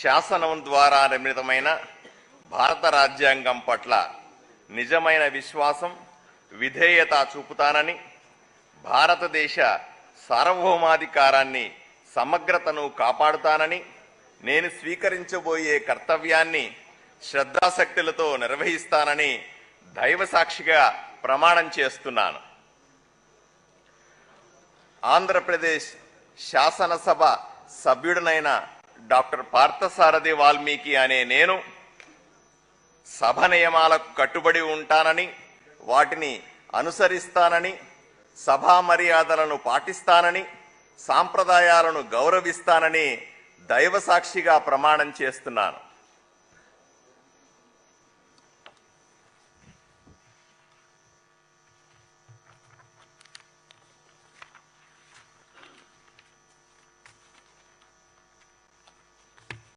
శాసనం ద్వారా నిర్మితమైన భారత రాజ్యాంగం పట్ల నిజమైన విశ్వాసం, విధేయత చూపుతానని, భారతదేశ సార్వభౌమాధికారాన్ని, సమగ్రతను కాపాడుతానని, నేను స్వీకరించబోయే కర్తవ్యాన్ని శ్రద్ధాశక్తులతో నిర్వహిస్తానని దైవ సాక్షిగా ప్రమాణం చేస్తున్నాను. ఆంధ్రప్రదేశ్ శాసనసభ సభ్యుడినైన డాక్టర్ పార్థసారథి వాల్మీకి అనే నేను సభ నియమాలకు కట్టుబడి ఉంటానని, వాటిని అనుసరిస్తానని, సభా మర్యాదలను పాటిస్తానని, సాంప్రదాయాలను గౌరవిస్తానని దైవ సాక్షిగా ప్రమాణం చేస్తున్నాను.